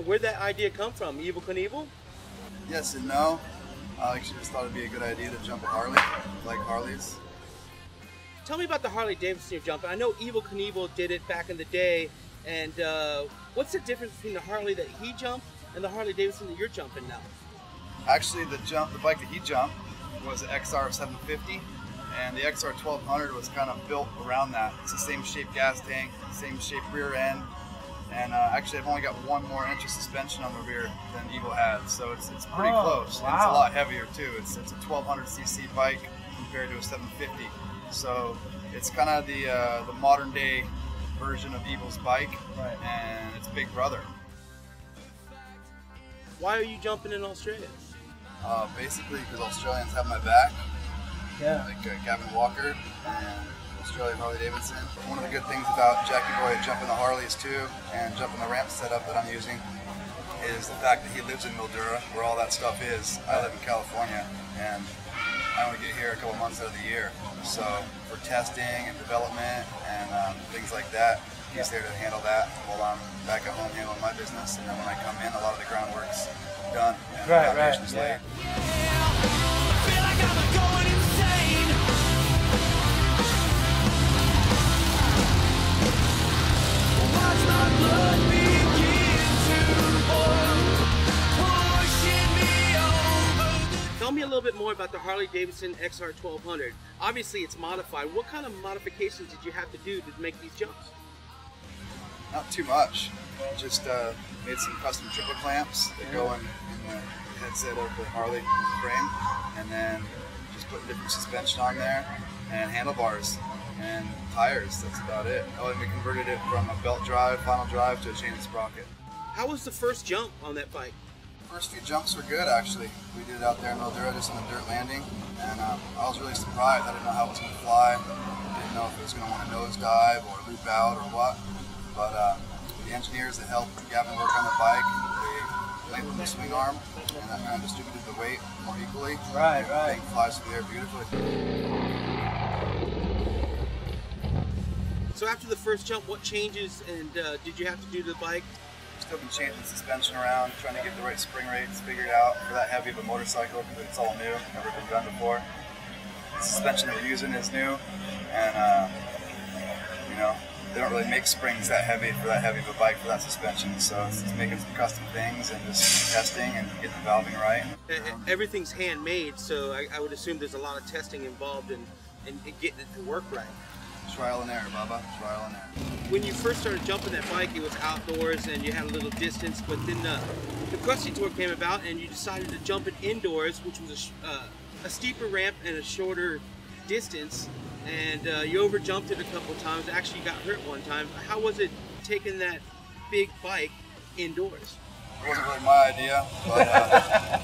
where'd that idea come from? Evel Knievel? Yes and no. I actually just thought it'd be a good idea to jump a Harley. I like Harleys. Tell me about the Harley Davidson you're jumping. I know Evel Knievel did it back in the day, and what's the difference between the Harley that he jumped and the Harley Davidson that you're jumping now? Actually, the bike that he jumped was an XR750, and the XR1200 was kind of built around that. It's the same shape gas tank, same shape rear end, and actually I've only got 1 more inch of suspension on the rear than Evel had, so it's pretty close. Wow. And it's a lot heavier too. It's a 1200cc bike compared to a 750, so it's kind of the modern day version of Evel's bike, right, and it's big brother. Why are you jumping in Australia? Basically because Australians have my back. Yeah. Like Gavin Walker and Australian Harley Davidson. One of the good things about Jackie Boy jumping the Harleys too and jumping the ramp setup that I'm using is the fact that he lives in Mildura, where all that stuff is. I live in California, and I only get here a couple months out of the year. So for testing and development and things like that, he's there to handle that while I'm back at home handling my business. And then when I come in, a lot of the groundwork's done and the foundation's laid. Tell me a little bit more about the Harley Davidson XR1200. Obviously it's modified. What kind of modifications did you have to do to make these jumps? Not too much. Just made some custom triple clamps that go in the headset of the Harley frame, and then just put different suspension on there and handlebars and tires. That's about it. Oh, and we converted it from a belt drive, final drive, to a chain and sprocket. How was the first jump on that bike? First few jumps were good, actually. We did it out there in Mildura, just on a dirt landing, and I was really surprised. I didn't know how it was going to fly. I didn't know if it was going to want to nosedive or loop out or what. But the engineers that helped Gavin work on the bike, they lengthened the swing arm, and that kind of distributed the weight more equally. Right. The thing flies through the air beautifully. So after the first jump, what changes and did you have to do to the bike? Still been changing suspension around, trying to get the right spring rates figured out for that heavy of a motorcycle, because it's all new, never been done before. The suspension that we're using is new, and you know, they don't really make springs that heavy for that heavy of a bike for that suspension, so it's making some custom things and just testing and getting the valving right. Everything's handmade, so I would assume there's a lot of testing involved in getting it to work right. Trial and error, Bubba. Trial and error. When you first started jumping that bike, it was outdoors and you had a little distance, but then the Crusty Tour came about and you decided to jump it indoors, which was a steeper ramp and a shorter distance, and you over jumped it a couple of times. Actually, you got hurt one time. How was it taking that big bike indoors? It wasn't really my idea, but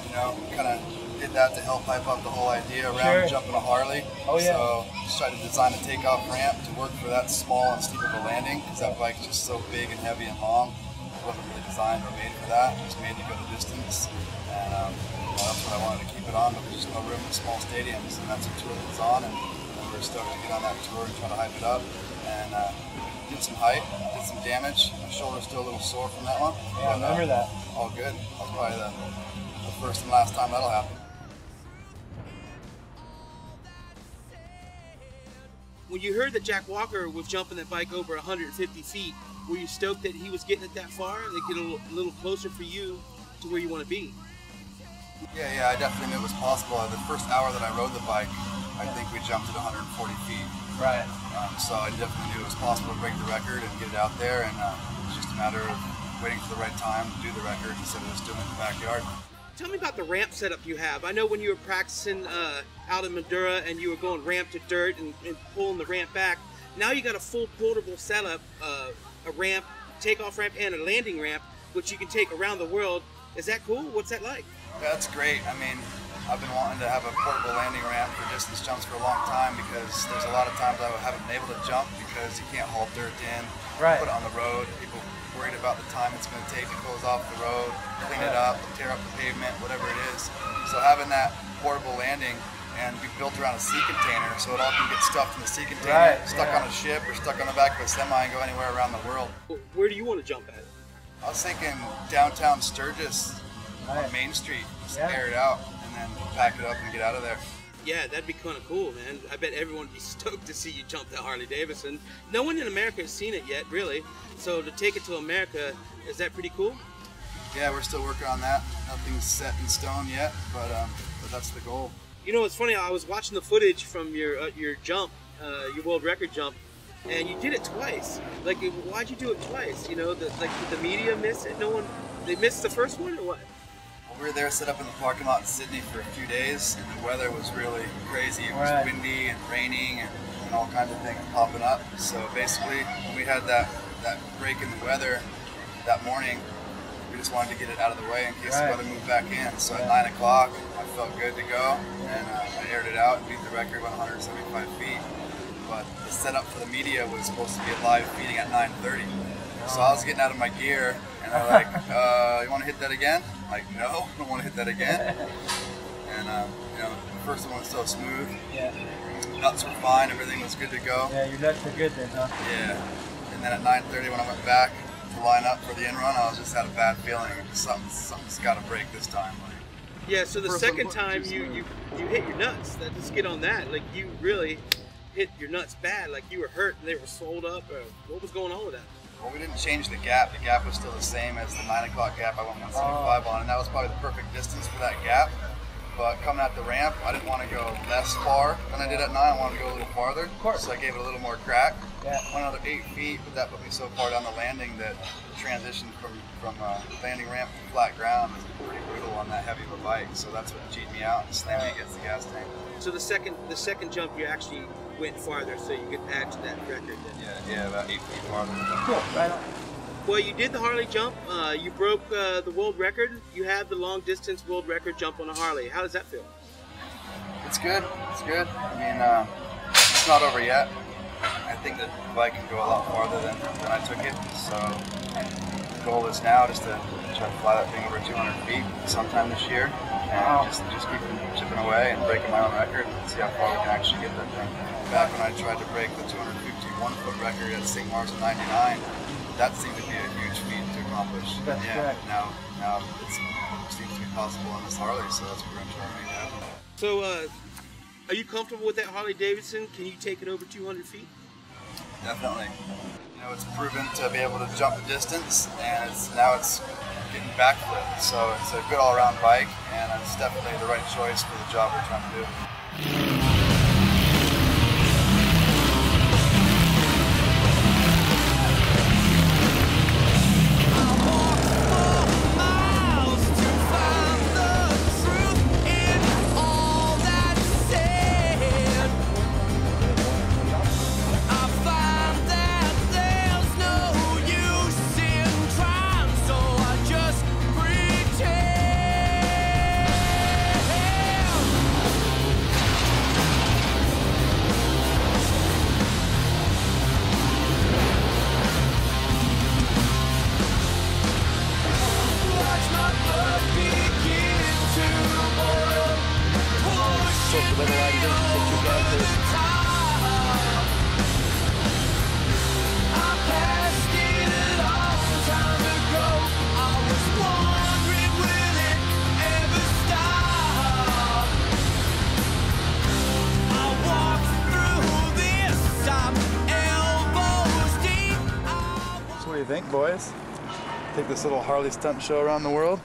you know, kind of did that to help hype up the whole idea around jumping a Harley. Oh yeah. So just tried to design a takeoff ramp to work for that small and steep of a landing, because that bike's just so big and heavy and long. It wasn't really designed or made for that. It was made to go the distance, and you know, that's what I wanted to keep it on. But there's just no room in small stadiums, and that's what tour it's on. And we're stoked to get on that tour and try to hype it up. And did some height, did some damage. My shoulder's still a little sore from that one. Yeah, I remember that. All good. That's probably the first and last time that'll happen. When you heard that Jack Walker was jumping that bike over 150 feet, were you stoked that he was getting it that far and get a little closer for you to where you want to be? Yeah, I definitely knew it was possible. The first hour that I rode the bike, I think we jumped at 140 feet. Right. So I definitely knew it was possible to break the record and get it out there, and it's just a matter of waiting for the right time to do the record instead of just doing it in the backyard. Tell me about the ramp setup you have. I know when you were practicing out in Mildura and you were going ramp to dirt and pulling the ramp back, now you got a full portable setup, a ramp, takeoff ramp, and a landing ramp, which you can take around the world. Is that cool? What's that like? Yeah, that's great. I mean, I've been wanting to have a portable landing ramp for distance jumps for a long time, because there's a lot of times I haven't been able to jump because you can't haul dirt in, put it on the road. People worried about the time it's going to take to close off the road, clean it up, tear up the pavement, whatever it is. So having that portable landing and be built around a sea container, so it all can get stuffed in the sea container, stuck on a ship or stuck on the back of a semi and go anywhere around the world. Where do you want to jump at? I was thinking downtown Sturgis Right. on Main Street, just Yeah. air it out and then pack it up and get out of there. Yeah, that'd be kind of cool, man. I bet everyone would be stoked to see you jump that Harley Davidson. No one in America has seen it yet, really. So to take it to America, is that pretty cool? Yeah, we're still working on that. Nothing's set in stone yet, but that's the goal. You know, it's funny. I was watching the footage from your jump, your world record jump, and you did it twice. Like, why'd you do it twice? You know, did the media miss it? No one, they missed the first one, or what? Well, we were there set up in the parking lot in Sydney for a few days, and the weather was really crazy. It was Right. windy and raining and all kinds of things popping up. So basically, when we had that break in the weather that morning, we just wanted to get it out of the way in case Right. the weather moved back in. So at 9 o'clock, I felt good to go, and I aired it out and beat the record, went 175 feet. But the setup for the media was supposed to be a live feeding at 9:30. So I was getting out of my gear, and they're like, you want to hit that again? I'm like, no, I don't want to hit that again. And you know, the first one was so smooth. Yeah. Nuts were fine, everything was good to go. Yeah, your nuts are good then, huh? Yeah. And then at 9:30 when I went back to line up for the in run, I was just had a bad feeling. Something's got to break this time. Like, Yeah. So the First second one time too you smooth. hit your nuts. Let's get on that. Like, you really hit your nuts bad. Like, you were hurt and they were swelled up. Or what was going on with that? well, we didn't change the gap. The gap was still the same as the 9 o'clock gap I went 175 on, and that was probably the perfect distance for that gap. But coming at the ramp, I didn't want to go less far than I did at 9. I wanted to go a little farther. Of course. So I gave it a little more crack. Yeah. Went another 8 feet, but that put me so far down the landing that the transition from landing ramp to flat ground was pretty brutal on that heavy of a bike. So that's what cheated me out and slammed me against the gas tank. So the second jump, you actually went farther, so you could add to that record. Then. Yeah, about 8 feet farther. Cool, right on. Well, you did the Harley jump. You broke the world record. You had the long distance world record jump on a Harley. How does that feel? It's good. It's good. I mean, it's not over yet. I think that the bike can go a lot farther than I took it. So the goal is now just to try to fly that thing over 200 feet sometime this year, and just keep chipping away and breaking my own record and see how far we can actually get that thing. Back when I tried to break the 251-foot record at St. Mars in '99, that seemed to be a huge feat to accomplish. That's correct. Now it seems to be possible on this Harley, so that's what we're going to try to make happen. So, are you comfortable with that Harley Davidson? Can you take it over 200 feet? Definitely. You know, it's proven to be able to jump the distance, and now it's getting backflip. So it's a good all-around bike, and it's definitely the right choice for the job we're trying to do. What do you think, boys? Take this little Harley stunt show around the world?